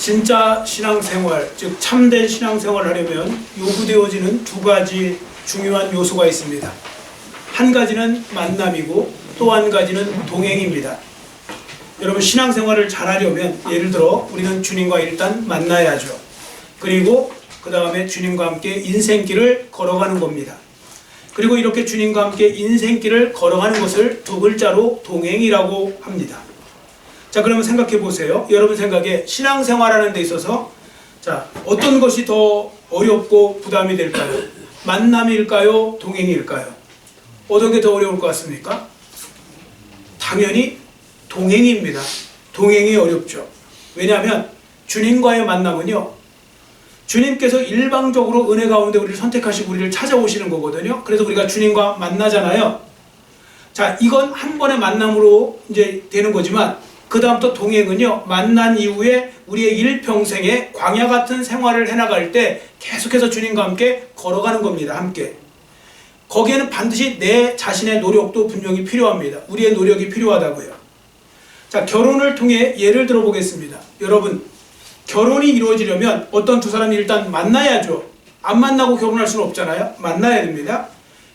진짜 신앙생활, 즉 참된 신앙생활을 하려면 요구되어지는 두 가지 중요한 요소가 있습니다. 한 가지는 만남이고 또 한 가지는 동행입니다. 여러분, 신앙생활을 잘하려면 예를 들어 우리는 주님과 일단 만나야죠. 그리고 그 다음에 주님과 함께 인생길을 걸어가는 겁니다. 그리고 이렇게 주님과 함께 인생길을 걸어가는 것을 두 글자로 동행이라고 합니다. 자, 그러면 생각해 보세요. 여러분 생각에 신앙생활하는 데 있어서 자, 어떤 것이 더 어렵고 부담이 될까요? 만남일까요? 동행일까요? 어떤 게 더 어려울 것 같습니까? 당연히 동행입니다. 동행이 어렵죠. 왜냐하면 주님과의 만남은요, 주님께서 일방적으로 은혜 가운데 우리를 선택하시고 우리를 찾아오시는 거거든요. 그래서 우리가 주님과 만나잖아요. 자, 이건 한 번의 만남으로 이제 되는 거지만 그 다음부터 동행은요, 만난 이후에 우리의 일평생에 광야 같은 생활을 해나갈 때 계속해서 주님과 함께 걸어가는 겁니다. 함께. 거기에는 반드시 내 자신의 노력도 분명히 필요합니다. 우리의 노력이 필요하다고요. 자, 결혼을 통해 예를 들어 보겠습니다. 여러분, 결혼이 이루어지려면 어떤 두 사람이 일단 만나야죠. 안 만나고 결혼할 수는 없잖아요. 만나야 됩니다.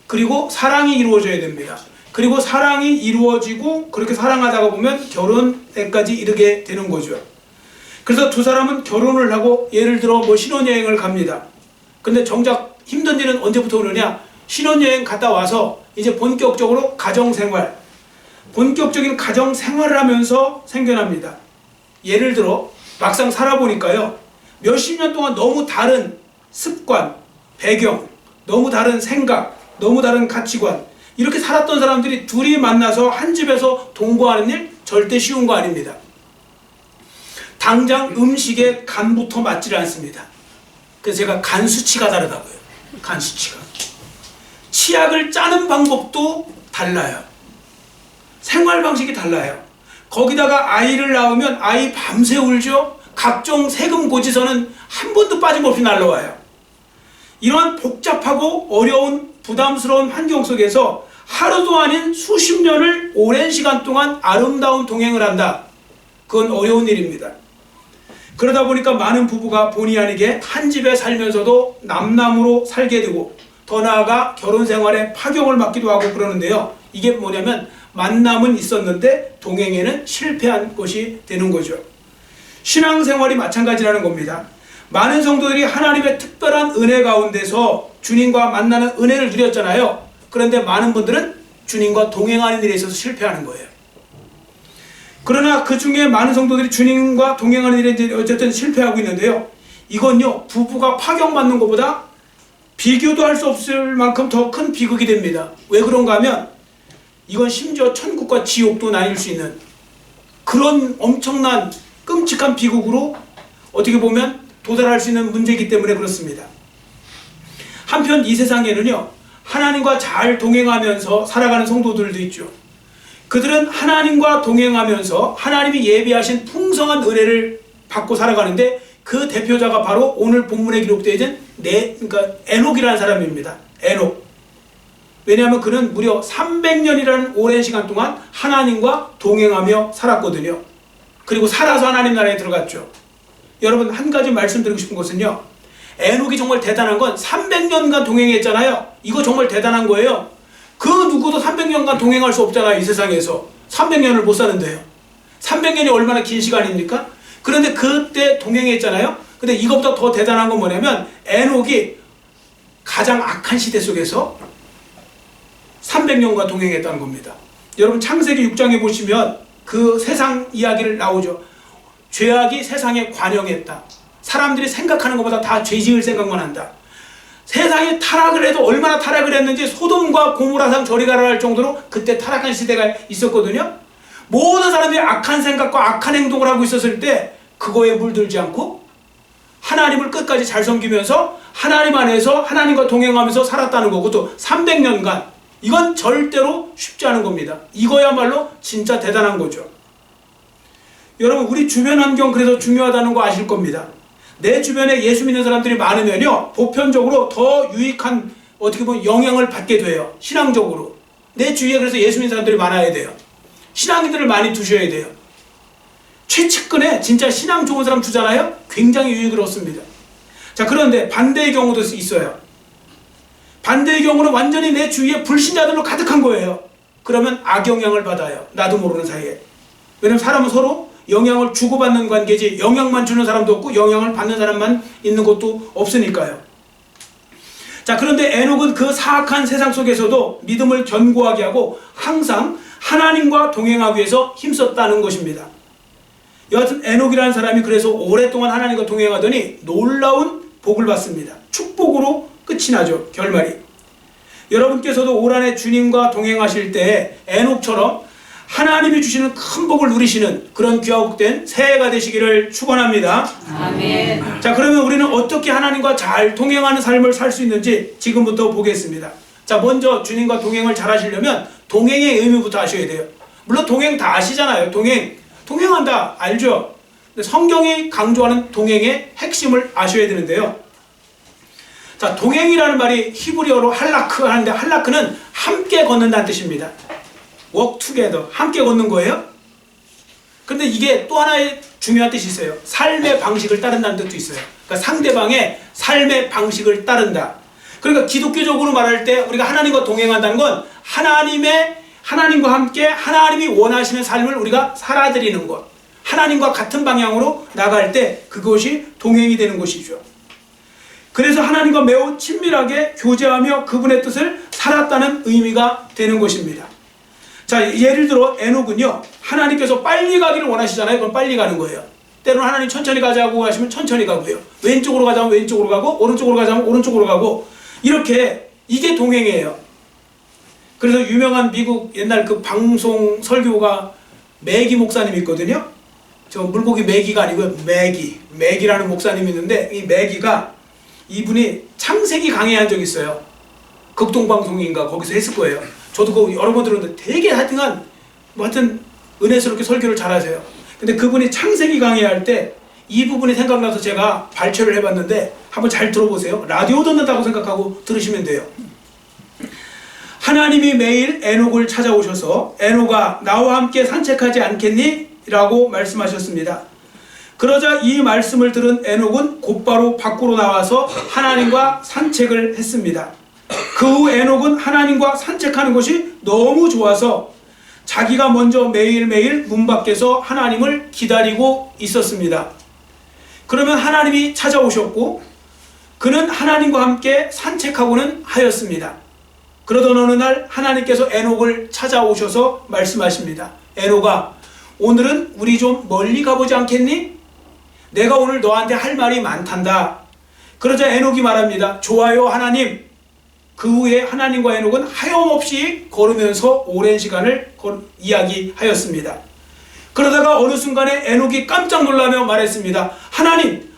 그리고 사랑이 이루어져야 됩니다. 그리고 사랑이 이루어지고 그렇게 사랑하다가 보면 결혼에까지 이르게 되는 거죠. 그래서 두 사람은 결혼을 하고 예를 들어 뭐 신혼여행을 갑니다. 근데 정작 힘든 일은 언제부터 오느냐? 신혼여행 갔다 와서 이제 본격적으로 가정생활, 본격적인 가정생활을 하면서 생겨납니다. 예를 들어 막상 살아보니까요, 몇십 년 동안 너무 다른 습관, 배경, 너무 다른 생각, 너무 다른 가치관, 이렇게 살았던 사람들이 둘이 만나서 한 집에서 동거하는 일 절대 쉬운 거 아닙니다. 당장 음식의 간부터 맞질 않습니다. 그래서 제가 간 수치가 다르다고요. 간 수치가. 치약을 짜는 방법도 달라요. 생활 방식이 달라요. 거기다가 아이를 낳으면 아이 밤새 울죠. 각종 세금 고지서는 한 번도 빠짐없이 날라와요. 이러한 복잡하고 어려운 부담스러운 환경 속에서 하루도 아닌 수십 년을 오랜 시간 동안 아름다운 동행을 한다. 그건 어려운 일입니다. 그러다 보니까 많은 부부가 본의 아니게 한 집에 살면서도 남남으로 살게 되고 더 나아가 결혼 생활에 파경을 맞기도 하고 그러는데요. 이게 뭐냐면 만남은 있었는데 동행에는 실패한 것이 되는 거죠. 신앙생활이 마찬가지라는 겁니다. 많은 성도들이 하나님의 특별한 은혜 가운데서 주님과 만나는 은혜를 누렸잖아요. 그런데 많은 분들은 주님과 동행하는 일에 있어서 실패하는 거예요. 그러나 그 중에 많은 성도들이 주님과 동행하는 일에 어쨌든 실패하고 있는데요. 이건요, 부부가 파경받는 것보다 비교도 할 수 없을 만큼 더 큰 비극이 됩니다. 왜 그런가 하면 이건 심지어 천국과 지옥도 나뉠 수 있는 그런 엄청난 끔찍한 비극으로 어떻게 보면 도달할 수 있는 문제이기 때문에 그렇습니다. 한편 이 세상에는요, 하나님과 잘 동행하면서 살아가는 성도들도 있죠. 그들은 하나님과 동행하면서 하나님이 예비하신 풍성한 은혜를 받고 살아가는데 그 대표자가 바로 오늘 본문에 기록되어 있는 그러니까 에녹이라는 사람입니다. 에녹. 왜냐하면 그는 무려 300년이라는 오랜 시간 동안 하나님과 동행하며 살았거든요. 그리고 살아서 하나님 나라에 들어갔죠. 여러분, 한 가지 말씀드리고 싶은 것은요, 에녹이 정말 대단한 건 300년간 동행했잖아요. 이거 정말 대단한 거예요. 그 누구도 300년간 동행할 수 없잖아요. 이 세상에서 300년을 못 사는데요. 300년이 얼마나 긴 시간입니까? 그런데 그때 동행했잖아요. 근데 이것보다 더 대단한 건 뭐냐면 에녹이 가장 악한 시대 속에서 300년간 동행했다는 겁니다. 여러분, 창세기 6장에 보시면 그 세상 이야기를 나오죠. 죄악이 세상에 관영했다. 사람들이 생각하는 것보다 다 죄지을 생각만 한다. 세상에 타락을 해도 얼마나 타락을 했는지 소돔과 고모라상 저리 가라 할 정도로 그때 타락한 시대가 있었거든요. 모든 사람들이 악한 생각과 악한 행동을 하고 있었을 때 그거에 물들지 않고 하나님을 끝까지 잘 섬기면서 하나님 안에서 하나님과 동행하면서 살았다는 거고 또 300년간 이건 절대로 쉽지 않은 겁니다. 이거야말로 진짜 대단한 거죠. 여러분, 우리 주변 환경 그래서 중요하다는 거 아실 겁니다. 내 주변에 예수 믿는 사람들이 많으면요, 보편적으로 더 유익한 어떻게 보면 영향을 받게 돼요. 신앙적으로. 내 주위에 그래서 예수 믿는 사람들이 많아야 돼요. 신앙인들을 많이 두셔야 돼요. 최측근에 진짜 신앙 좋은 사람 주잖아요. 굉장히 유익을 얻습니다. 자, 그런데 반대의 경우도 있어요. 반대의 경우는 완전히 내 주위에 불신자들로 가득한 거예요. 그러면 악영향을 받아요. 나도 모르는 사이에. 왜냐면 사람은 서로 영향을 주고받는 관계지 영향만 주는 사람도 없고 영향을 받는 사람만 있는 것도 없으니까요. 자, 그런데 에녹은 그 사악한 세상 속에서도 믿음을 견고하게 하고 항상 하나님과 동행하기 위해서 힘썼다는 것입니다. 여하튼 에녹이라는 사람이 그래서 오랫동안 하나님과 동행하더니 놀라운 복을 받습니다. 축복으로 끝이 나죠. 결말이. 여러분께서도 올 한해 주님과 동행하실 때 에녹처럼 하나님이 주시는 큰 복을 누리시는 그런 귀하고 복된 새해가 되시기를 축원합니다. 아멘. 자, 그러면 우리는 어떻게 하나님과 잘 동행하는 삶을 살 수 있는지 지금부터 보겠습니다. 자, 먼저 주님과 동행을 잘 하시려면 동행의 의미부터 아셔야 돼요. 물론 동행 다 아시잖아요. 동행한다 알죠? 근데 성경이 강조하는 동행의 핵심을 아셔야 되는데요. 자, 동행이라는 말이 히브리어로 할라크 하는데 할라크는 함께 걷는다는 뜻입니다. walk together, 함께 걷는 거예요. 근데 이게 또 하나의 중요한 뜻이 있어요. 삶의 방식을 따른다는 뜻도 있어요. 그러니까 상대방의 삶의 방식을 따른다. 그러니까 기독교적으로 말할 때 우리가 하나님과 동행한다는 건 하나님과 함께 하나님이 원하시는 삶을 우리가 살아드리는 것, 하나님과 같은 방향으로 나갈 때 그것이 동행이 되는 것이죠. 그래서 하나님과 매우 친밀하게 교제하며 그분의 뜻을 살았다는 의미가 되는 것입니다. 자, 예를 들어 에녹은요, 하나님께서 빨리 가기를 원하시잖아요. 그럼 빨리 가는 거예요. 때로는 하나님 천천히 가자고 하시면 천천히 가고요. 왼쪽으로 가자면 왼쪽으로 가고, 오른쪽으로 가자면 오른쪽으로 가고, 이렇게 이게 동행이에요. 그래서 유명한 미국 옛날 그 방송 설교가 매기 목사님이 있거든요. 저 물고기 매기가 아니고요. 매기라는 목사님이 있는데 이 매기가 이분이 창세기 강의한 적이 있어요. 극동방송인가 거기서 했을 거예요. 저도 그거 여러 번 들었는데 되게 하여튼 은혜스럽게 설교를 잘하세요. 근데 그분이 창세기 강의할 때 이 부분이 생각나서 제가 발췌를 해봤는데 한번 잘 들어보세요. 라디오 듣는다고 생각하고 들으시면 돼요. 하나님이 매일 에녹을 찾아오셔서 에녹아 나와 함께 산책하지 않겠니? 라고 말씀하셨습니다. 그러자 이 말씀을 들은 에녹은 곧바로 밖으로 나와서 하나님과 산책을 했습니다. 그 후 에녹은 하나님과 산책하는 것이 너무 좋아서 자기가 먼저 매일매일 문 밖에서 하나님을 기다리고 있었습니다. 그러면 하나님이 찾아오셨고 그는 하나님과 함께 산책하고는 하였습니다. 그러던 어느 날 하나님께서 에녹을 찾아오셔서 말씀하십니다. 에녹아, 오늘은 우리 좀 멀리 가보지 않겠니? 내가 오늘 너한테 할 말이 많단다. 그러자 에녹이 말합니다. 좋아요, 하나님. 그 후에 하나님과 에녹은 하염없이 걸으면서 오랜 시간을 이야기하였습니다. 그러다가 어느 순간에 에녹이 깜짝 놀라며 말했습니다.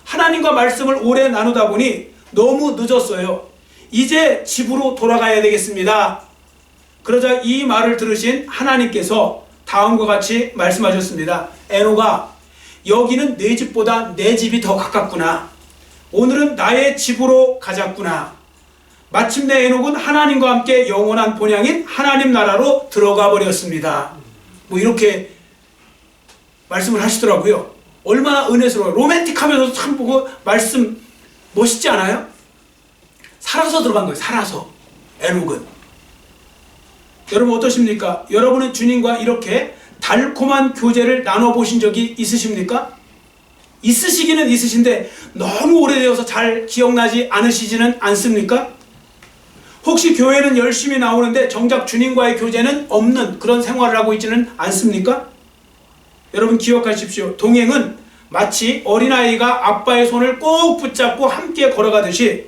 하나님과 말씀을 오래 나누다 보니 너무 늦었어요. 이제 집으로 돌아가야 되겠습니다. 그러자 이 말을 들으신 하나님께서 다음과 같이 말씀하셨습니다. 에녹아, 여기는 내 집보다 내 집이 더 가깝구나. 오늘은 나의 집으로 가자꾸나. 마침내 에녹은 하나님과 함께 영원한 본향인 하나님 나라로 들어가 버렸습니다. 뭐 이렇게 말씀을 하시더라고요. 얼마나 은혜스러워요. 로맨틱하면서 참 보고 말씀 멋있지 않아요? 살아서 들어간 거예요. 살아서. 에녹은. 여러분 어떠십니까? 여러분은 주님과 이렇게 달콤한 교제를 나눠보신 적이 있으십니까? 있으시기는 있으신데 너무 오래되어서 잘 기억나지 않으시지는 않습니까? 혹시 교회는 열심히 나오는데 정작 주님과의 교제는 없는 그런 생활을 하고 있지는 않습니까? 여러분 기억하십시오. 동행은 마치 어린아이가 아빠의 손을 꼭 붙잡고 함께 걸어가듯이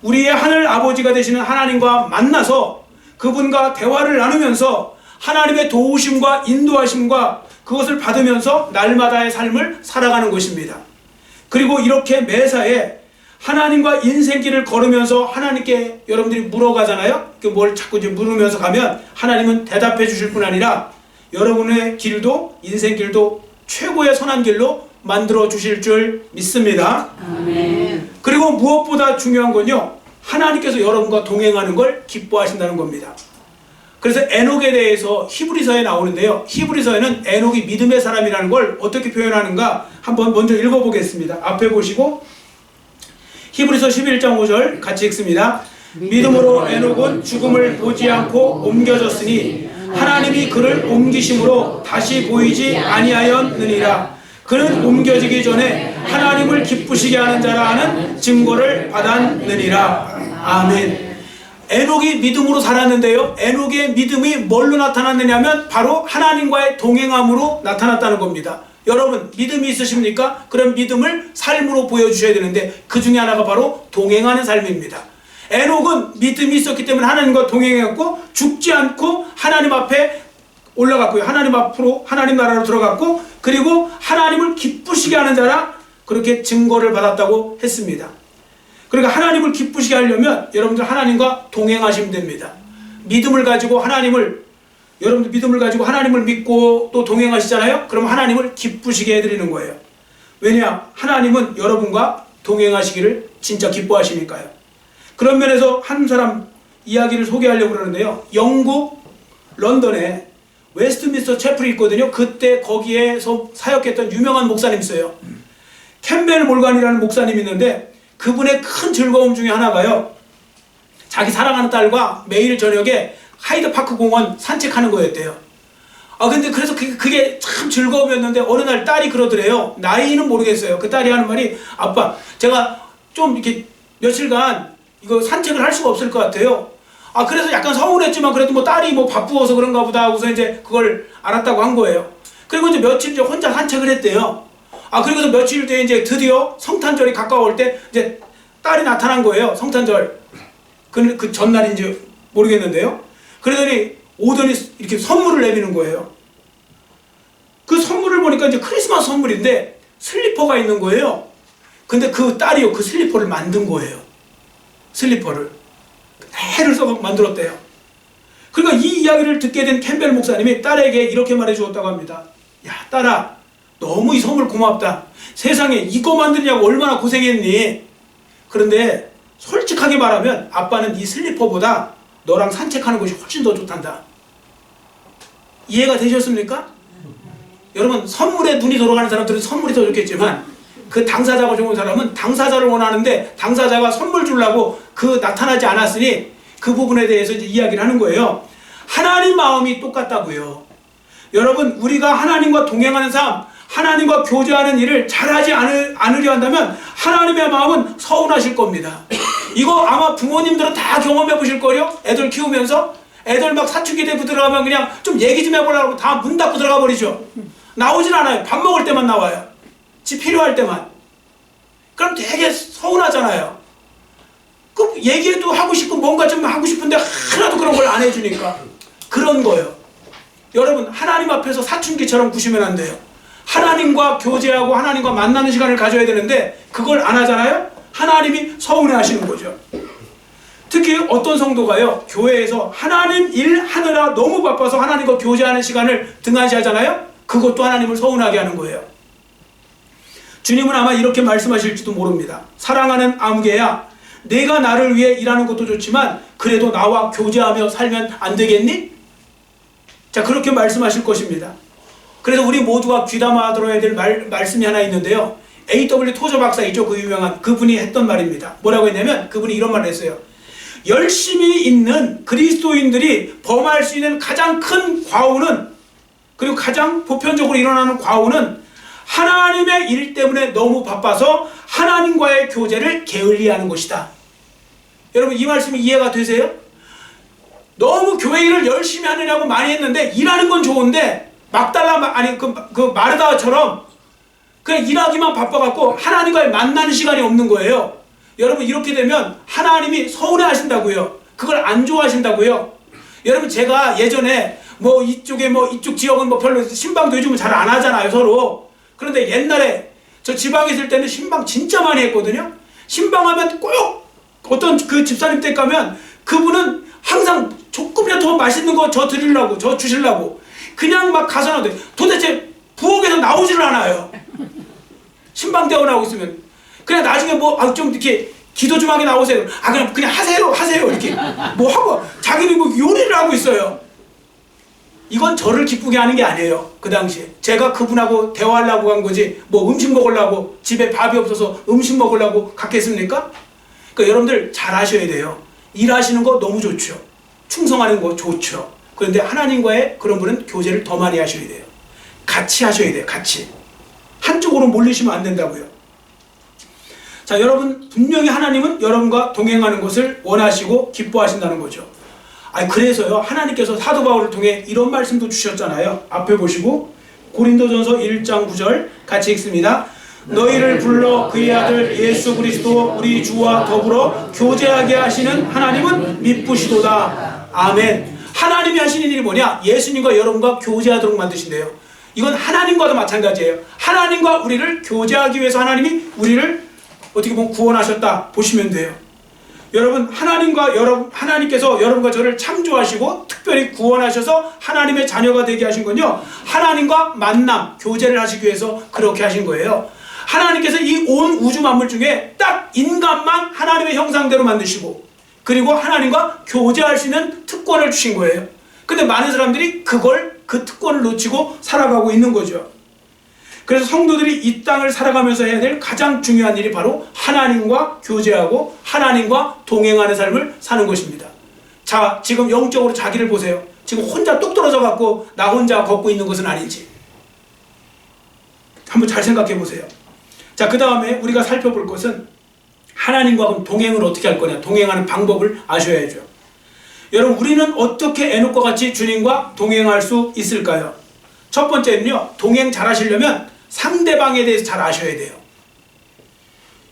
우리의 하늘 아버지가 되시는 하나님과 만나서 그분과 대화를 나누면서 하나님의 도우심과 인도하심과 그것을 받으면서 날마다의 삶을 살아가는 것입니다. 그리고 이렇게 매사에 하나님과 인생길을 걸으면서 하나님께 여러분들이 물어가잖아요. 뭘 자꾸 이제 물으면서 가면 하나님은 대답해 주실 뿐 아니라 여러분의 길도 인생길도 최고의 선한 길로 만들어 주실 줄 믿습니다. 아멘. 그리고 무엇보다 중요한 건요, 하나님께서 여러분과 동행하는 걸 기뻐하신다는 겁니다. 그래서 에녹에 대해서 히브리서에 나오는데요. 히브리서에는 에녹이 믿음의 사람이라는 걸 어떻게 표현하는가 한번 먼저 읽어보겠습니다. 앞에 보시고 히브리서 11장 5절 같이 읽습니다. 믿음으로 에녹은 죽음을 보지 않고 옮겨졌으니 하나님이 그를 옮기심으로 다시 보이지 아니하였느니라. 그는 옮겨지기 전에 하나님을 기쁘시게 하는 자라 하는 증거를 받았느니라. 아멘. 에녹이 믿음으로 살았는데요. 에녹의 믿음이 뭘로 나타났느냐면 바로 하나님과의 동행함으로 나타났다는 겁니다. 여러분 믿음이 있으십니까? 그럼 믿음을 삶으로 보여주셔야 되는데 그 중에 하나가 바로 동행하는 삶입니다. 에녹은 믿음이 있었기 때문에 하나님과 동행했고 죽지 않고 하나님 앞에 올라갔고요. 하나님 앞으로 하나님 나라로 들어갔고 그리고 하나님을 기쁘시게 하는 자라 그렇게 증거를 받았다고 했습니다. 그러니까 하나님을 기쁘시게 하려면 여러분들 하나님과 동행하시면 됩니다. 믿음을 가지고 여러분들 믿음을 가지고 하나님을 믿고 또 동행하시잖아요. 그럼 하나님을 기쁘시게 해드리는 거예요. 왜냐? 하나님은 여러분과 동행하시기를 진짜 기뻐하시니까요. 그런 면에서 한 사람 이야기를 소개하려고 그러는데요. 영국 런던에 웨스트민스터 채플이 있거든요. 그때 거기에서 사역했던 유명한 목사님 있어요. 캠벨 몰간이라는 목사님이 있는데 그분의 큰 즐거움 중에 하나가요. 자기 사랑하는 딸과 매일 저녁에 하이드파크 공원 산책하는 거였대요. 근데 그래서 그게 참 즐거움이었는데 어느 날 딸이 그러더래요. 나이는 모르겠어요. 그 딸이 하는 말이 아빠 제가 좀 이렇게 며칠간 이거 산책을 할 수가 없을 것 같아요. 그래서 약간 서운했지만 그래도 뭐 딸이 뭐 바쁘어서 그런가 보다 하고서 이제 그걸 알았다고 한 거예요. 그리고 이제 며칠 이제 혼자 산책을 했대요. 그리고서 며칠 뒤에 이제 드디어 성탄절이 가까울 때 이제 딸이 나타난 거예요. 성탄절. 그 전날인지 모르겠는데요. 그러더니 오더니 이렇게 선물을 내미는 거예요. 그 선물을 보니까 이제 크리스마스 선물인데 슬리퍼가 있는 거예요. 근데 그 딸이요. 그 슬리퍼를 만든 거예요. 슬리퍼를. 해를 써서 만들었대요. 그러니까 이 이야기를 듣게 된 캠벨 목사님이 딸에게 이렇게 말해 주었다고 합니다. 야, 딸아. 너무 이 선물 고맙다. 세상에 이거 만드냐고 얼마나 고생했니? 그런데 솔직하게 말하면 아빠는 이 슬리퍼보다 너랑 산책하는 것이 훨씬 더 좋단다. 이해가 되셨습니까? 여러분 선물에 눈이 돌아가는 사람들은 선물이 더 좋겠지만 그 당사자가 좋은 사람은 당사자를 원하는데 당사자가 선물 주려고 나타나지 않았으니 그 부분에 대해서 이제 이야기를 하는 거예요. 하나님 마음이 똑같다고요. 여러분 우리가 하나님과 동행하는 삶 하나님과 교제하는 일을 잘하지 않으려 한다면 하나님의 마음은 서운하실 겁니다. 이거 아마 부모님들은 다 경험해 보실 거요. 애들 키우면서 애들 막 사춘기 되고 들어가면 그냥 좀 얘기 좀 해보려고 다 문 닫고 들어가 버리죠. 나오진 않아요. 밥 먹을 때만 나와요. 지 필요할 때만. 그럼 되게 서운하잖아요. 그 얘기도 하고 싶고 뭔가 좀 하고 싶은데 하나도 그런 걸 안 해주니까 그런 거예요. 여러분 하나님 앞에서 사춘기처럼 구시면 안 돼요. 하나님과 교제하고 하나님과 만나는 시간을 가져야 되는데 그걸 안 하잖아요. 하나님이 서운해 하시는 거죠. 특히 어떤 성도가요 교회에서 하나님 일 하느라 너무 바빠서 하나님과 교제하는 시간을 등한시하잖아요. 그것도 하나님을 서운하게 하는 거예요. 주님은 아마 이렇게 말씀하실지도 모릅니다. 사랑하는 아무개야, 내가 나를 위해 일하는 것도 좋지만 그래도 나와 교제하며 살면 안 되겠니? 자, 그렇게 말씀하실 것입니다. 그래서 우리 모두가 귀담아 들어야 될 말씀이 하나 있는데요. A.W. 토저 박사 있죠? 그 유명한 그분이 했던 말입니다. 뭐라고 했냐면 그분이 이런 말을 했어요. 열심히 있는 그리스도인들이 범할 수 있는 가장 큰 과오는, 그리고 가장 보편적으로 일어나는 과오는 하나님의 일 때문에 너무 바빠서 하나님과의 교제를 게을리하는 것이다. 여러분 이 말씀이 이해가 되세요? 너무 교회 일을 열심히 하느냐고 많이 했는데 일하는 건 좋은데 막달라 아니 그 마르다처럼 그냥 일하기만 바빠갖고 하나님과의 만나는 시간이 없는 거예요. 여러분 이렇게 되면 하나님이 서운해 하신다고요. 그걸 안 좋아하신다고요. 여러분 제가 예전에 뭐 이쪽에 뭐 이쪽 지역은 뭐 별로 신방도 요즘은 잘 안 하잖아요 서로. 그런데 옛날에 저 지방에 있을 때는 신방 진짜 많이 했거든요. 신방하면 꼭 어떤 그 집사님 댁 가면 그분은 항상 조금이라도 더 맛있는 거 저 드리려고 저 주시려고 그냥 막 가서 나오는데 도대체 부엌에서 나오지를 않아요. 신방대원 하고 있으면 그냥 나중에 뭐 좀 이렇게 기도 좀 하게 나오세요. 그냥 하세요 이렇게 뭐 하고 자기는 뭐 요리를 하고 있어요. 이건 저를 기쁘게 하는 게 아니에요. 그 당시에 제가 그분하고 대화하려고 간 거지 뭐 음식 먹으려고, 집에 밥이 없어서 음식 먹으려고 갔겠습니까? 그러니까 여러분들 잘 하셔야 돼요. 일하시는 거 너무 좋죠. 충성하는 거 좋죠. 그런데 하나님과의 그런 분은 교제를 더 많이 하셔야 돼요. 같이 하셔야 돼요. 같이. 한쪽으로 몰리시면 안 된다고요. 자, 여러분 분명히 하나님은 여러분과 동행하는 것을 원하시고 기뻐하신다는 거죠. 그래서요, 하나님께서 사도 바울을 통해 이런 말씀도 주셨잖아요. 앞에 보시고 고린도전서 1장 9절 같이 읽습니다. 너희를 불러 그의 아들 예수 그리스도 우리 주와 더불어 교제하게 하시는 하나님은 미쁘시도다. 아멘. 하나님이 하시는 일이 뭐냐? 예수님과 여러분과 교제하도록 만드신대요. 이건 하나님과도 마찬가지예요. 하나님과 우리를 교제하기 위해서 하나님이 우리를 어떻게 보면 구원하셨다 보시면 돼요. 여러분, 하나님께서 여러분과 저를 창조하시고 특별히 구원하셔서 하나님의 자녀가 되게 하신 건요, 하나님과 만남, 교제를 하시기 위해서 그렇게 하신 거예요. 하나님께서 이 온 우주 만물 중에 딱 인간만 하나님의 형상대로 만드시고, 그리고 하나님과 교제할 수 있는 특권을 주신 거예요. 근데 많은 사람들이 그 특권을 놓치고 살아가고 있는 거죠. 그래서 성도들이 이 땅을 살아가면서 해야 될 가장 중요한 일이 바로 하나님과 교제하고 하나님과 동행하는 삶을 사는 것입니다. 자, 지금 영적으로 자기를 보세요. 지금 혼자 뚝 떨어져 갖고 나 혼자 걷고 있는 것은 아닌지 한번 잘 생각해 보세요. 자, 그 다음에 우리가 살펴볼 것은 하나님과 그럼 동행을 어떻게 할 거냐, 동행하는 방법을 아셔야죠. 여러분, 우리는 어떻게 에녹과 같이 주님과 동행할 수 있을까요? 첫 번째는요, 동행 잘 하시려면 상대방에 대해서 잘 아셔야 돼요.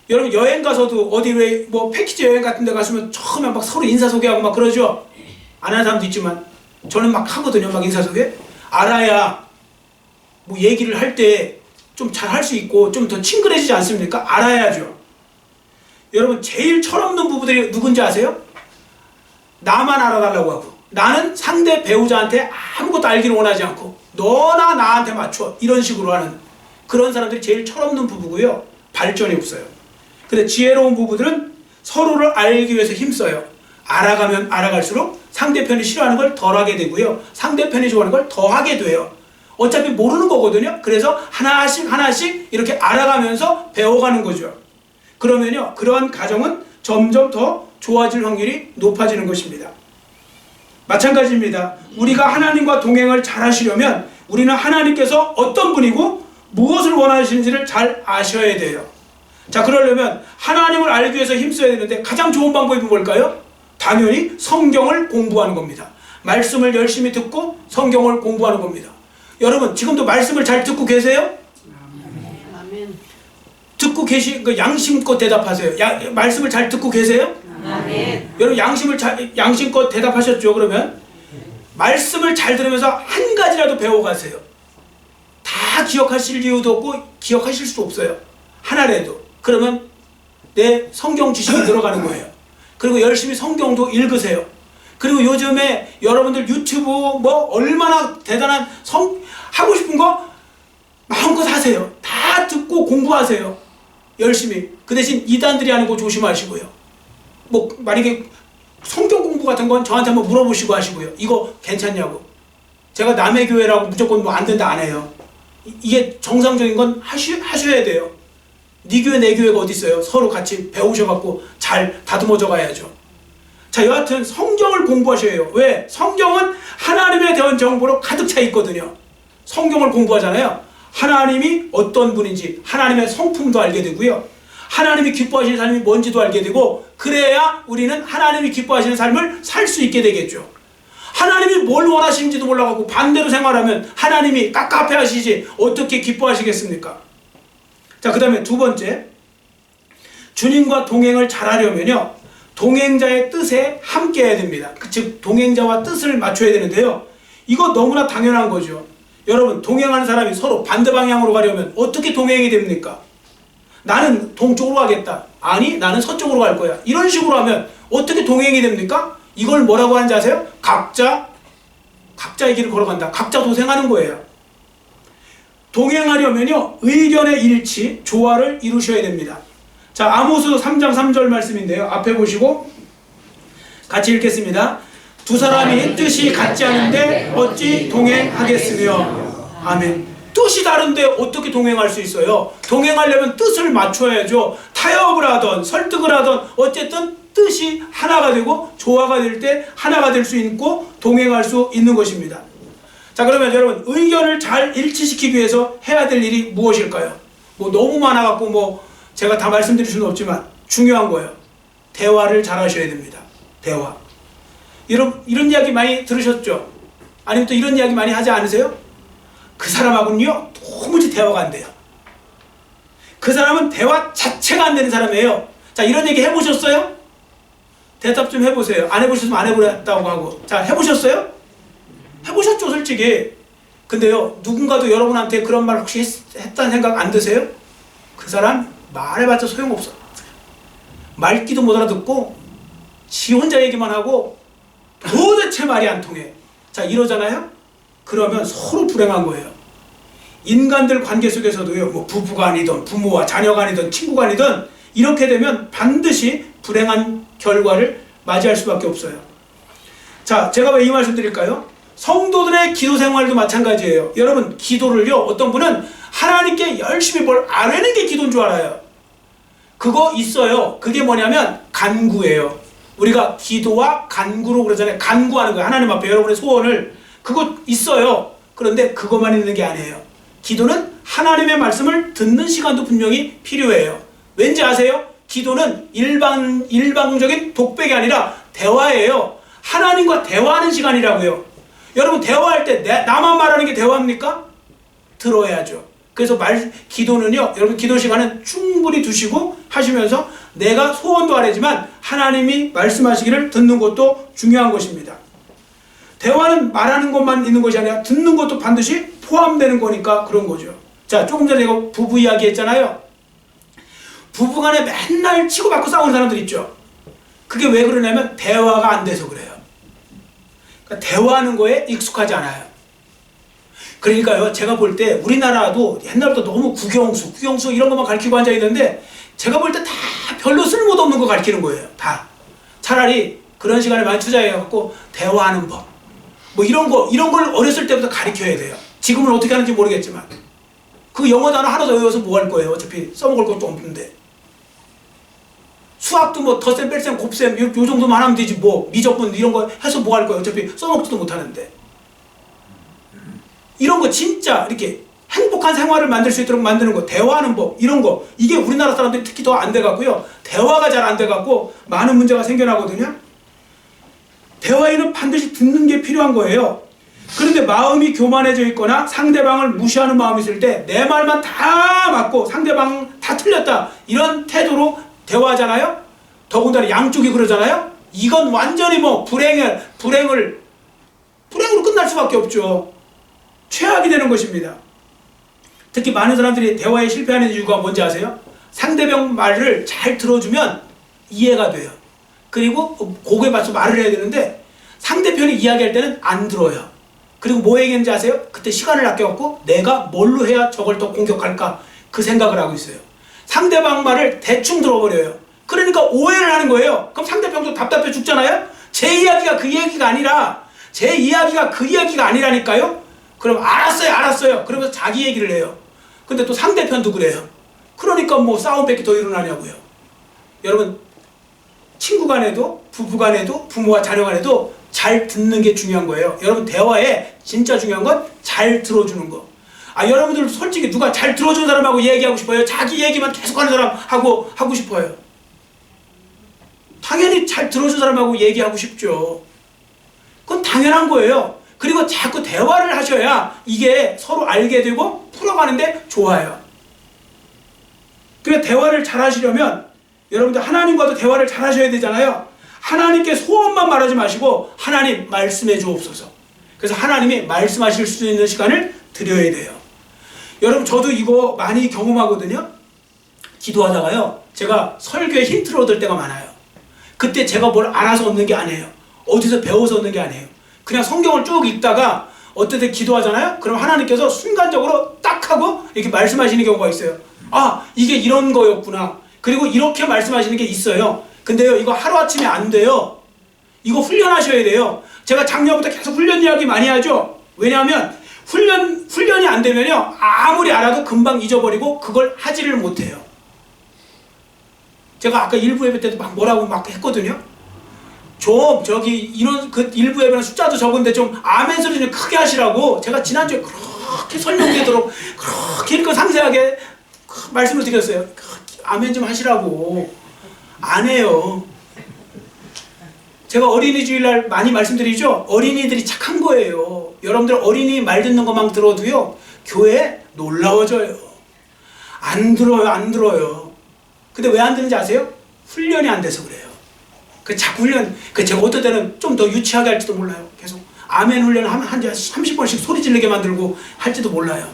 여러분, 여행 가서도 어디 왜 뭐 패키지 여행 같은 데 가시면 처음에 막 서로 인사소개하고 막 그러죠. 안 하는 사람도 있지만 저는 막 하거든요. 막 인사소개 알아야 뭐 얘기를 할 때 좀 잘 할 수 있고 좀 더 친근해지지 않습니까? 알아야죠. 여러분, 제일 철없는 부부들이 누군지 아세요? 나만 알아달라고 하고, 나는 상대 배우자한테 아무것도 알기를 원하지 않고 너나 나한테 맞춰, 이런 식으로 하는 그런 사람들이 제일 철없는 부부고요, 발전이 없어요. 근데 지혜로운 부부들은 서로를 알기 위해서 힘써요. 알아가면 알아갈수록 상대편이 싫어하는 걸 덜 하게 되고요, 상대편이 좋아하는 걸 더 하게 돼요. 어차피 모르는 거거든요. 그래서 하나씩 이렇게 알아가면서 배워가는 거죠. 그러면요, 그러한 가정은 점점 더 좋아질 확률이 높아지는 것입니다. 마찬가지입니다. 우리가 하나님과 동행을 잘 하시려면 우리는 하나님께서 어떤 분이고 무엇을 원하시는지를 잘 아셔야 돼요. 자, 그러려면 하나님을 알기 위해서 힘써야 되는데 가장 좋은 방법이 뭘까요? 당연히 성경을 공부하는 겁니다. 말씀을 열심히 듣고 성경을 공부하는 겁니다. 여러분, 지금도 말씀을 잘 듣고 계세요? 아멘. 듣고 그 양심껏 대답하세요. 말씀을 잘 듣고 계세요? 아멘. 여러분, 양심껏 대답하셨죠? 그러면 말씀을 잘 들으면서 한 가지라도 배워가세요. 다 기억하실 이유도 없고 기억하실 수도 없어요. 하나라도. 그러면 내 성경 지식이 들어가는 거예요. 그리고 열심히 성경도 읽으세요. 그리고 요즘에 여러분들 유튜브 뭐 얼마나 대단한 하고 싶은 거 마음껏 하세요. 다 듣고 공부하세요. 열심히. 그 대신 이단들이 하는 거 조심하시고요. 뭐 만약에 성경 공부 같은 건 저한테 한번 물어보시고 하시고요. 이거 괜찮냐고. 제가 남의 교회라고 무조건 뭐 안 된다 안 해요. 이게 정상적인 건 하셔야 돼요. 네 교회 내 교회가 어디 있어요. 서로 같이 배우셔갖고 잘 다듬어져 가야죠. 자, 여하튼 성경을 공부하셔야 해요. 왜? 성경은 하나님에 대한 정보로 가득 차 있거든요. 성경을 공부하잖아요. 하나님이 어떤 분인지, 하나님의 성품도 알게 되고요, 하나님이 기뻐하시는 삶이 뭔지도 알게 되고, 그래야 우리는 하나님이 기뻐하시는 삶을 살 수 있게 되겠죠. 하나님이 뭘 원하시는지도 몰라가고 반대로 생활하면 하나님이 깝깝해 하시지 어떻게 기뻐하시겠습니까? 자, 그 다음에 두 번째, 주님과 동행을 잘하려면요, 동행자의 뜻에 함께 해야 됩니다. 즉 동행자와 뜻을 맞춰야 되는데요, 이거 너무나 당연한 거죠. 여러분, 동행하는 사람이 서로 반대 방향으로 가려면 어떻게 동행이 됩니까? 나는 동쪽으로 가겠다. 아니, 나는 서쪽으로 갈 거야. 이런 식으로 하면 어떻게 동행이 됩니까? 이걸 뭐라고 하는지 아세요? 각자의 길을 걸어간다. 각자 도생하는 거예요. 동행하려면요, 의견의 일치, 조화를 이루셔야 됩니다. 자, 아모스 3장 3절 말씀인데요, 앞에 보시고 같이 읽겠습니다. 두 사람이 뜻이 같지 않은데 어찌 동행하겠으며. 아멘. 뜻이 다른데 어떻게 동행할 수 있어요? 동행하려면 뜻을 맞춰야죠. 타협을 하던 설득을 하던 어쨌든 뜻이 하나가 되고 조화가 될 때 하나가 될 수 있고 동행할 수 있는 것입니다. 자, 그러면 여러분, 의견을 잘 일치시키기 위해서 해야 될 일이 무엇일까요? 뭐 너무 많아갖고 뭐 제가 다 말씀드릴 수는 없지만 중요한 거예요. 대화를 잘 하셔야 됩니다. 대화. 이런 이야기 많이 들으셨죠? 아니면 또 이런 이야기 많이 하지 않으세요? 그 사람하고는요 도무지 대화가 안 돼요. 그 사람은 대화 자체가 안 되는 사람이에요. 자, 이런 얘기 해보셨어요? 대답 좀 해보세요. 안 해보셨으면 안 해보셨다고 하고. 자, 해보셨어요? 해보셨죠, 솔직히. 근데요, 누군가도 여러분한테 그런 말 혹시 했다는 생각 안 드세요? 그 사람 말해봤자 소용없어. 말귀도 못 알아듣고 지 혼자 얘기만 하고 도대체 말이 안 통해. 자, 이러잖아요? 그러면 서로 불행한 거예요. 인간들 관계 속에서도요, 뭐 부부가 아니든 부모와 자녀가 아니든 친구가 아니든 이렇게 되면 반드시 불행한 결과를 맞이할 수밖에 없어요. 자, 제가 왜 이 말씀 드릴까요? 성도들의 기도 생활도 마찬가지예요. 여러분, 기도를요, 어떤 분은 하나님께 열심히 뭘 안 하는 게 기도인 줄 알아요. 그거 있어요. 그게 뭐냐면 간구예요. 우리가 기도와 간구로 그러잖아요. 간구하는 거예요. 하나님 앞에 여러분의 소원을. 그거 있어요. 그런데 그것만 있는 게 아니에요. 기도는 하나님의 말씀을 듣는 시간도 분명히 필요해요. 왠지 아세요? 기도는 일방적인 독백이 아니라 대화예요. 하나님과 대화하는 시간이라고요. 여러분, 대화할 때 나만 말하는 게 대화입니까? 들어야죠. 그래서 기도는요, 여러분, 기도 시간은 충분히 두시고 하시면서 내가 소원도 아니지만 하나님이 말씀하시기를 듣는 것도 중요한 것입니다. 대화는 말하는 것만 있는 것이 아니라 듣는 것도 반드시 포함되는 거니까 그런 거죠. 자, 조금 전에 제가 부부 이야기 했잖아요. 부부간에 맨날 치고받고 싸우는 사람들 있죠. 그게 왜 그러냐면 대화가 안 돼서 그래요. 그러니까 대화하는 거에 익숙하지 않아요. 그러니까요, 제가 볼 때 우리나라도 옛날부터 너무 국영수 이런 것만 가르치고 앉아있는데 제가 볼 때 다 별로 쓸모도 없는 거 가르치는 거예요. 다. 차라리 그런 시간을 많이 투자해갖고 대화하는 법, 뭐 이런 걸 어렸을 때부터 가르쳐야 돼요. 지금은 어떻게 하는지 모르겠지만 그 영어 단어 하나 더 외워서 뭐 할 거예요? 어차피 써먹을 것도 없는데. 수학도 뭐 덧셈, 뺄셈, 곱셈 요 정도만 하면 되지 뭐 미적분 이런 거 해서 뭐 할 거예요? 어차피 써먹지도 못하는데. 이런 거 진짜 이렇게 행복한 생활을 만들 수 있도록 만드는 거, 대화하는 법, 이런 거, 이게 우리나라 사람들이 특히 더 안 돼갖고요, 대화가 잘 안 돼갖고 많은 문제가 생겨나거든요. 대화에는 반드시 듣는 게 필요한 거예요. 그런데 마음이 교만해져 있거나 상대방을 무시하는 마음이 있을 때 내 말만 다 맞고 상대방 다 틀렸다, 이런 태도로 대화하잖아요. 더군다나 양쪽이 그러잖아요. 이건 완전히 뭐 불행으로 끝날 수밖에 없죠. 최악이 되는 것입니다. 특히 많은 사람들이 대화에 실패하는 이유가 뭔지 아세요? 상대방 말을 잘 들어주면 이해가 돼요. 그리고 고개 맞춰 말을 해야 되는데 상대편이 이야기할 때는 안 들어요. 그리고 뭐 얘기했는지 아세요? 그때 시간을 아껴갖고 내가 뭘로 해야 저걸 더 공격할까, 그 생각을 하고 있어요. 상대방 말을 대충 들어버려요. 그러니까 오해를 하는 거예요. 그럼 상대편도 답답해 죽잖아요. 제 이야기가 그 이야기가 아니라니까요. 그럼 알았어요. 그러면서 자기 얘기를 해요. 근데 또 상대편도 그래요. 그러니까 뭐 싸움밖에 더 일어나냐고요. 여러분, 친구 간에도 부부 간에도 부모와 자녀 간에도 잘 듣는 게 중요한 거예요. 여러분, 대화에 진짜 중요한 건 잘 들어주는 거. 여러분들 솔직히 누가 잘 들어주는 사람하고 얘기하고 싶어요? 자기 얘기만 계속하는 사람하고 하고 싶어요? 당연히 잘 들어주는 사람하고 얘기하고 싶죠. 그건 당연한 거예요. 그리고 자꾸 대화를 하셔야 이게 서로 알게 되고 풀어가는데 좋아요. 그래서 대화를 잘 하시려면 여러분들 하나님과도 대화를 잘 하셔야 되잖아요. 하나님께 소원만 말하지 마시고 하나님 말씀해 주옵소서. 그래서 하나님이 말씀하실 수 있는 시간을 드려야 돼요. 여러분, 저도 이거 많이 경험하거든요. 기도하다가요, 제가 설교에 힌트를 얻을 때가 많아요. 그때 제가 뭘 알아서 얻는 게 아니에요. 어디서 배워서 얻는 게 아니에요. 그냥 성경을 쭉 읽다가 어떨 때 기도하잖아요. 그럼 하나님께서 순간적으로 딱 하고 이렇게 말씀하시는 경우가 있어요. 이게 이런 거였구나. 그리고 이렇게 말씀하시는 게 있어요. 근데요, 이거 하루아침에 안 돼요. 이거 훈련하셔야 돼요. 제가 작년부터 계속 훈련 이야기 많이 하죠. 왜냐하면 훈련이 안 되면요, 아무리 알아도 금방 잊어버리고 그걸 하지를 못해요. 제가 아까 일부 예배 때도 막 뭐라고 막 했거든요. 좀 저기 인원 그 일부 예배는 숫자도 적은데 좀 아멘 소리 좀 크게 하시라고 제가 지난주에 그렇게 설명되도록 그렇게 이렇게 상세하게 말씀을 드렸어요. 아멘 좀 하시라고. 안 해요. 제가 어린이 주일날 많이 말씀드리죠. 어린이들이 착한 거예요. 여러분들 어린이 말 듣는 것만 들어도요, 교회 놀라워져요. 안 들어요. 근데 왜 안 듣는지 아세요? 훈련이 안 돼서 그래요. 그 자꾸 제가 어떨 때는 좀 더 유치하게 할지도 몰라요. 계속 아멘 훈련을 한 30번씩 소리 지르게 만들고 할지도 몰라요.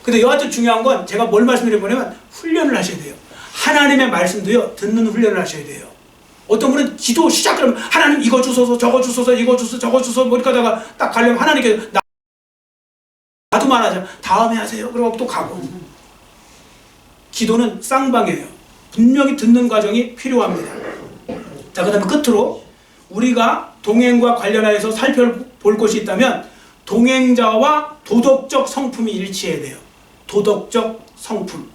근데 여하튼 중요한 건 제가 뭘 말씀드려보냐면 훈련을 하셔야 돼요. 하나님의 말씀도요, 듣는 훈련을 하셔야 돼요. 어떤 분은 기도 시작하면 하나님 이거 주소서 저거 주소서 이거 주소서 저거 주소서 뭐 이렇게 하다가 딱 가려면 하나님께 나도 말하자. 다음에 하세요. 그러고 또 가고. 기도는 쌍방이에요. 분명히 듣는 과정이 필요합니다. 자, 그 다음에 끝으로 우리가 동행과 관련하여서 살펴볼 것이 있다면 동행자와 도덕적 성품이 일치해야 돼요. 도덕적 성품.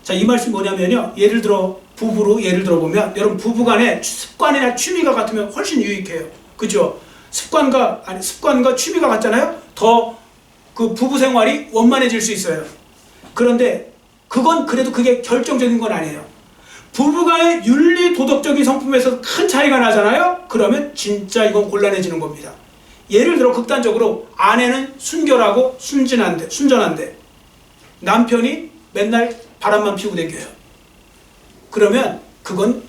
자, 이 말씀이 뭐냐면요, 예를 들어 부부로 예를 들어보면 여러분 부부간에 습관이나 취미가 같으면 훨씬 유익해요. 그죠? 습관과 취미가 같잖아요. 더 그 부부 생활이 원만해질 수 있어요. 그런데 그건 그래도 그게 결정적인 건 아니에요. 부부간의 윤리 도덕적인 성품에서 큰 차이가 나잖아요. 그러면 진짜 이건 곤란해지는 겁니다. 예를 들어 극단적으로 아내는 순결하고 순전한데 남편이 맨날 바람만 피우고 다녀요. 그러면 그건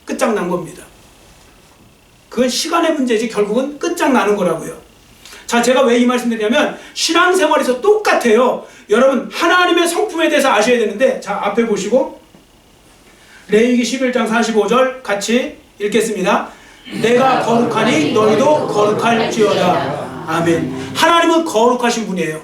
끝장난 겁니다. 그건 시간의 문제지 결국은 끝장나는 거라고요. 자, 제가 왜 이 말씀 드리냐면 신앙생활에서 똑같아요. 여러분 하나님의 성품에 대해서 아셔야 되는데, 자, 앞에 보시고 레위기 11장 45절 같이 읽겠습니다. 내가 거룩하니 너희도 거룩할지어다. 아멘. 하나님은 거룩하신 분이에요.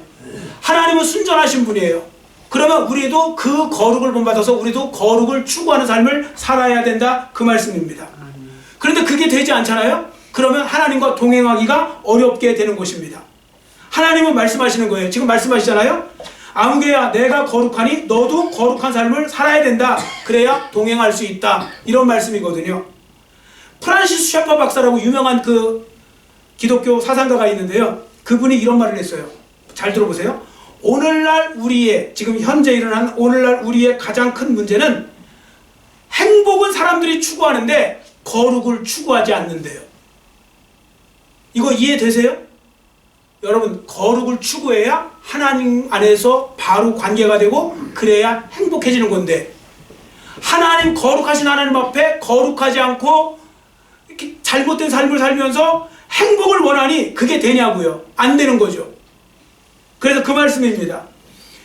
하나님은 순전하신 분이에요. 그러면 우리도 그 거룩을 본받아서 우리도 거룩을 추구하는 삶을 살아야 된다, 그 말씀입니다. 그런데 그게 되지 않잖아요. 그러면 하나님과 동행하기가 어렵게 되는 것입니다. 하나님은 말씀하시는 거예요. 지금 말씀하시잖아요. 아무개야 내가 거룩하니 너도 거룩한 삶을 살아야 된다. 그래야 동행할 수 있다. 이런 말씀이거든요. 프란시스 셰퍼 박사라고 유명한 그 기독교 사상가가 있는데요. 그분이 이런 말을 했어요. 잘 들어보세요. 오늘날 우리의, 지금 현재 일어난 오늘날 우리의 가장 큰 문제는 행복은 사람들이 추구하는데 거룩을 추구하지 않는데요. 이거 이해되세요? 여러분, 거룩을 추구해야 하나님 안에서 바로 관계가 되고 그래야 행복해지는 건데, 하나님, 거룩하신 하나님 앞에 거룩하지 않고 이렇게 잘못된 삶을 살면서 행복을 원하니 그게 되냐고요? 안 되는 거죠. 그래서 그 말씀입니다.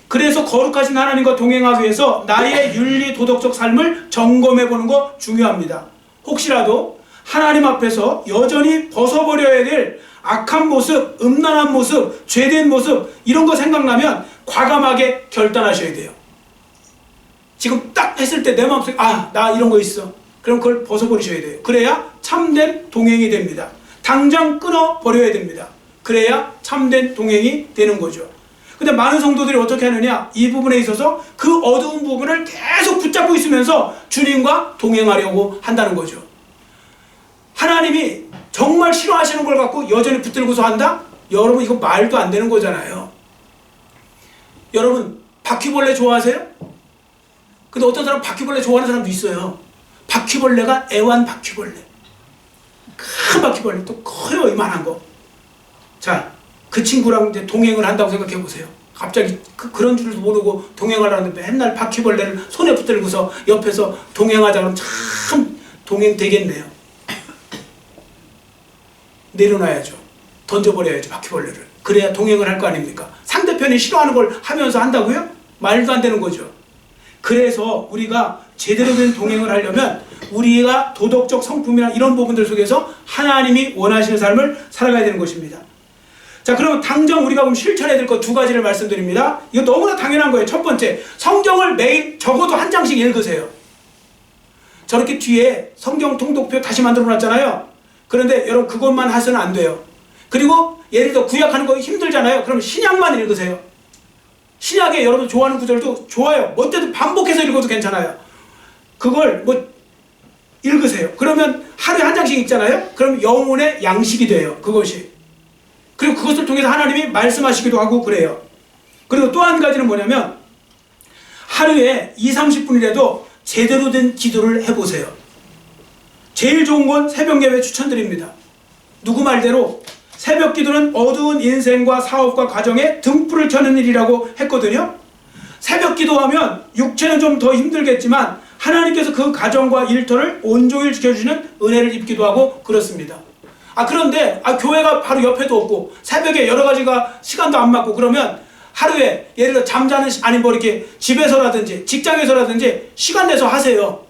그래서 거룩하신 하나님과 동행하기 위해서 나의 윤리 도덕적 삶을 점검해 보는 거 중요합니다. 혹시라도 하나님 앞에서 여전히 벗어버려야 될 악한 모습, 음란한 모습, 죄된 모습 이런 거 생각나면 과감하게 결단하셔야 돼요. 지금 딱 했을 때 내 마음속에 나 이런 거 있어. 그럼 그걸 벗어버리셔야 돼요. 그래야 참된 동행이 됩니다. 당장 끊어버려야 됩니다. 그래야 참된 동행이 되는 거죠. 근데 많은 성도들이 어떻게 하느냐, 이 부분에 있어서 그 어두운 부분을 계속 붙잡고 있으면서 주님과 동행하려고 한다는 거죠. 하나님이 정말 싫어하시는 걸 갖고 여전히 붙들고서 한다? 여러분, 이거 말도 안 되는 거잖아요. 여러분, 바퀴벌레 좋아하세요? 근데 어떤 사람은 바퀴벌레 좋아하는 사람도 있어요. 바퀴벌레가 애완 바퀴벌레, 큰 바퀴벌레, 또 커요, 이만한 거. 자, 그 친구랑 이제 동행을 한다고 생각해 보세요. 갑자기 그런 줄도 모르고 동행을 하는데 맨날 바퀴벌레를 손에 붙들고서 옆에서 동행하자 그러면 참 동행 되겠네요. 내려놔야죠. 던져버려야죠, 바퀴벌레를. 그래야 동행을 할 거 아닙니까? 상대편이 싫어하는 걸 하면서 한다고요? 말도 안 되는 거죠. 그래서 우리가 제대로 된 동행을 하려면 우리가 도덕적 성품이나 이런 부분들 속에서 하나님이 원하시는 삶을 살아가야 되는 것입니다. 자, 그러면 당장 우리가 그럼 실천해야 될 것 두 가지를 말씀드립니다. 이거 너무나 당연한 거예요. 첫 번째, 성경을 매일 적어도 한 장씩 읽으세요. 저렇게 뒤에 성경 통독표 다시 만들어 놨잖아요. 그런데 여러분 그것만 하서는 안 돼요. 그리고 예를 들어 구약하는 거 힘들잖아요. 그럼 신약만 읽으세요. 신약에 여러분 좋아하는 구절도 좋아요. 뭐 때도 반복해서 읽어도 괜찮아요. 그걸 뭐 읽으세요. 그러면 하루에 한 장씩 읽잖아요. 그럼 영혼의 양식이 돼요. 그것이. 그리고 그것을 통해서 하나님이 말씀하시기도 하고 그래요. 그리고 또 한 가지는 뭐냐면 하루에 20-30분이라도 제대로 된 기도를 해보세요. 제일 좋은 건 새벽 예배 추천드립니다. 누구 말대로 새벽 기도는 어두운 인생과 사업과 가정에 등불을 켜는 일이라고 했거든요. 새벽 기도하면 육체는 좀 더 힘들겠지만 하나님께서 그 가정과 일터를 온종일 지켜주시는 은혜를 입기도 하고 그렇습니다. 그런데 교회가 바로 옆에도 없고 새벽에 여러 가지가 시간도 안 맞고 그러면 하루에 예를 들어 잠자는 아니 뭐 이렇게 집에서라든지 직장에서라든지 시간 내서 하세요.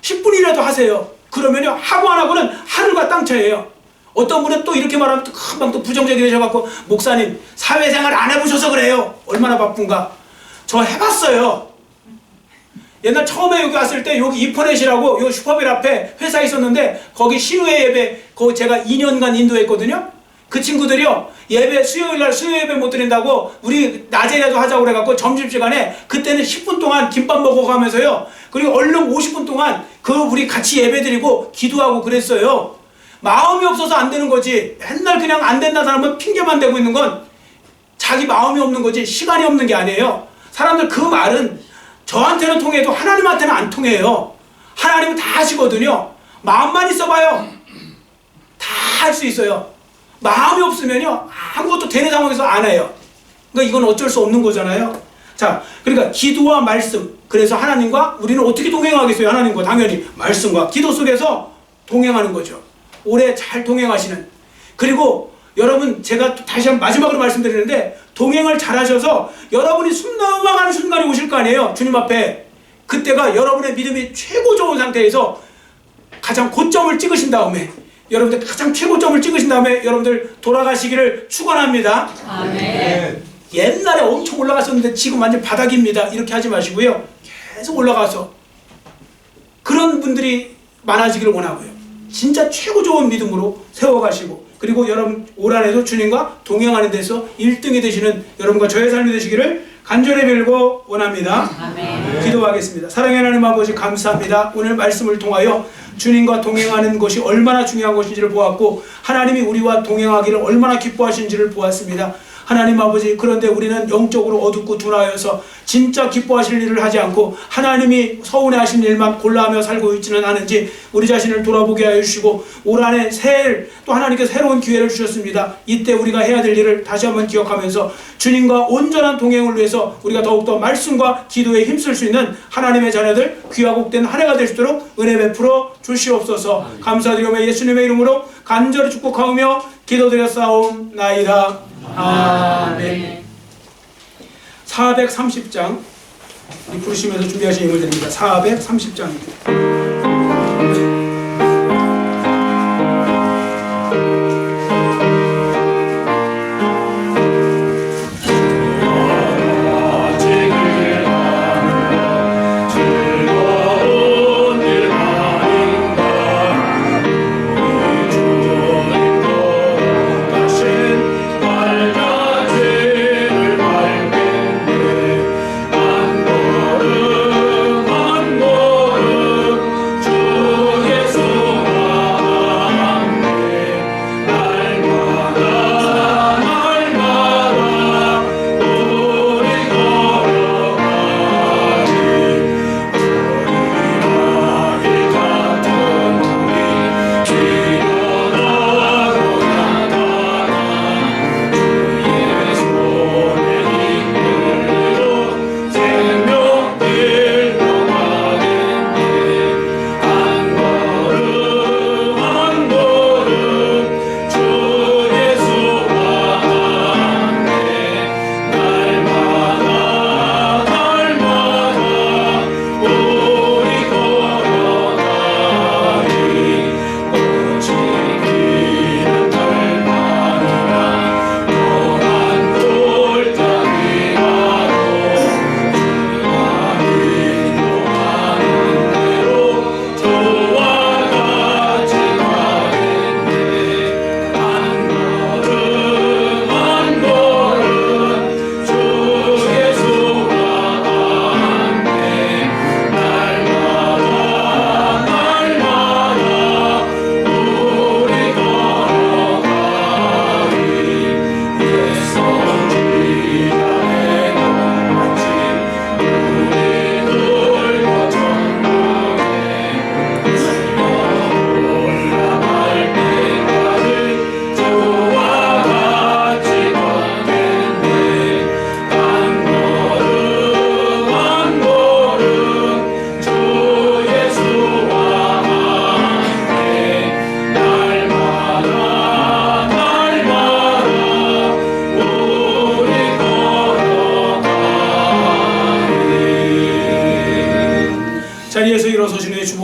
10분이라도 하세요. 그러면요 하고 안 하고는 하늘과 땅 차이예요. 어떤 분은 또 이렇게 말하면 또 금방 또 부정적이 되셔갖고 목사님 사회생활 안 해보셔서 그래요. 얼마나 바쁜가. 저 해봤어요. 옛날 처음에 여기 왔을 때 여기 이퍼넷이라고 요 슈퍼벨 앞에 회사 있었는데 거기 신우회 예배 거기 제가 2년간 인도했거든요. 그 친구들이요 예배 수요일날 수요 예배 못 드린다고 우리 낮에라도 하자고 그래갖고 점심시간에 그때는 10분 동안 김밥 먹어가면서요 그리고 얼른 50분 동안 그 우리 같이 예배 드리고 기도하고 그랬어요. 마음이 없어서 안 되는 거지. 맨날 그냥 안 된다 사람은 핑계만 대고 있는 건 자기 마음이 없는 거지 시간이 없는 게 아니에요. 사람들 그 말은 저한테는 통해도 하나님한테는 안 통해요. 하나님은 다 하시거든요. 마음만 있어봐요. 다 할 수 있어요. 마음이 없으면요 아무것도 되는 상황에서 안 해요. 그러니까 이건 어쩔 수 없는 거잖아요. 자, 그러니까 기도와 말씀. 그래서 하나님과 우리는 어떻게 동행하겠어요? 하나님과 당연히 말씀과 기도 속에서 동행하는 거죠. 오래 잘 동행하시는. 그리고 여러분 제가 다시 한번 마지막으로 말씀드리는데 동행을 잘 하셔서 여러분이 숨 넘어가는 순간이 오실 거 아니에요. 주님 앞에. 그때가 여러분의 믿음이 최고 좋은 상태에서 가장 고점을 찍으신 다음에 여러분들 가장 최고점을 찍으신 다음에 여러분들 돌아가시기를 축원합니다. 아멘. 옛날에 엄청 올라갔었는데 지금 완전 바닥입니다. 이렇게 하지 마시고요. 계속 올라가서 그런 분들이 많아지기를 원하고요. 진짜 최고 좋은 믿음으로 세워가시고 그리고 여러분 올 한해도 주님과 동행하는 데서 1등이 되시는 여러분과 저의 삶이 되시기를 간절히 빌고 원합니다. 아멘. 기도하겠습니다. 사랑의 하나님 아버지 감사합니다. 오늘 말씀을 통하여 주님과 동행하는 것이 얼마나 중요한 것인지를 보았고 하나님이 우리와 동행하기를 얼마나 기뻐하시는지를 보았습니다. 하나님 아버지 그런데 우리는 영적으로 어둡고 둔하여서 진짜 기뻐하실 일을 하지 않고 하나님이 서운해하신 일만 골라하며 살고 있지는 않은지 우리 자신을 돌아보게 하여 주시고 올 한해 새해 또 하나님께서 새로운 기회를 주셨습니다. 이때 우리가 해야 될 일을 다시 한번 기억하면서 주님과 온전한 동행을 위해서 우리가 더욱더 말씀과 기도에 힘쓸 수 있는 하나님의 자녀들 귀하고 복된 한 해가 될 수 있도록 은혜 베풀어 주시옵소서. 감사드리며 예수님의 이름으로 간절히 축복하오며 기도드렸사옵나이다. 아멘. 430장 부르시면서 준비하신 힘을 드립니다. 430장입니다. 한 걸음 한 걸음 주의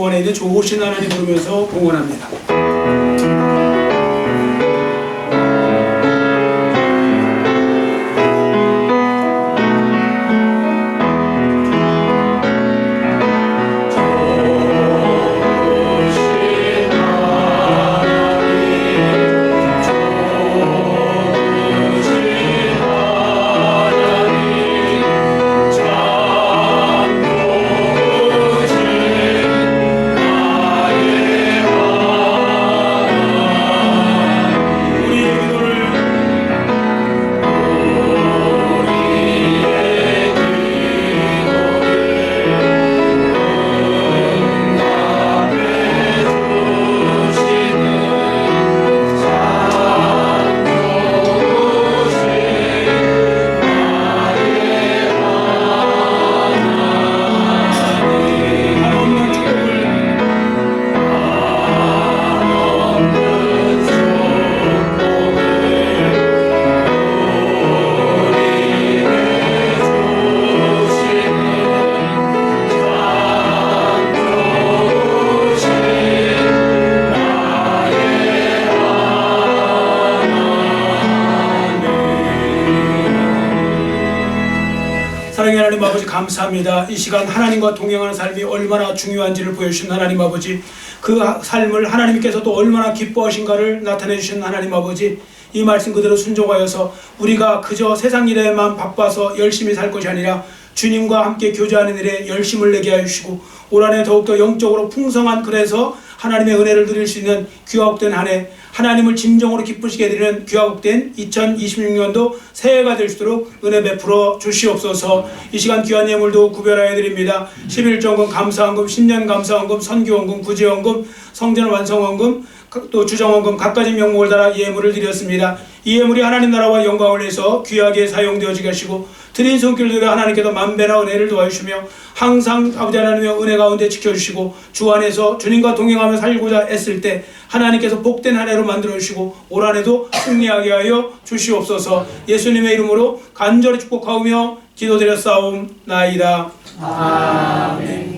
주원에 있는 좋으신 하나님 부르면서 봉헌합니다. 사랑의 하나님 아버지, 감사합니다. 이 시간 하나님과 동행하는 삶이 얼마나 중요한지를 보여주신 하나님 아버지, 그 삶을 하나님께서도 얼마나 기뻐하신가를 나타내 주신 하나님 아버지, 이 말씀 그대로 순종하여서 우리가 그저 세상 일에만 바빠서 열심히 살 것이 아니라 주님과 함께 교제하는 일에 열심을 내게 하여 주시고 올 한해 더욱더 영적으로 풍성한, 그래서 하나님의 은혜를 누릴 수 있는 귀화복된 한 해, 하나님을 진정으로 기쁘시게 드리는 귀화복된 2026년도 새해가 될 수 있도록 은혜 베풀어 주시옵소서. 이 시간 귀한 예물도 구별하여 드립니다. 11조원금, 감사원금, 신년 감사원금, 선교원금, 구제원금, 성전 완성원금, 또 주정원금 각가지 명목을 달아 예물을 드렸습니다. 이 예물이 하나님 나라와 영광을 위해서 귀하게 사용되어지게 하시고 드린 손길들과 하나님께서 만배나 은혜를 도와주시며 항상 아버지 하나님의 은혜 가운데 지켜주시고 주 안에서 주님과 동행하며 살고자 애쓸 때 하나님께서 복된 한 해로 만들어주시고 올 한해도 승리하게 하여 주시옵소서. 예수님의 이름으로 간절히 축복하오며 기도드렸사옵나이다. 아멘.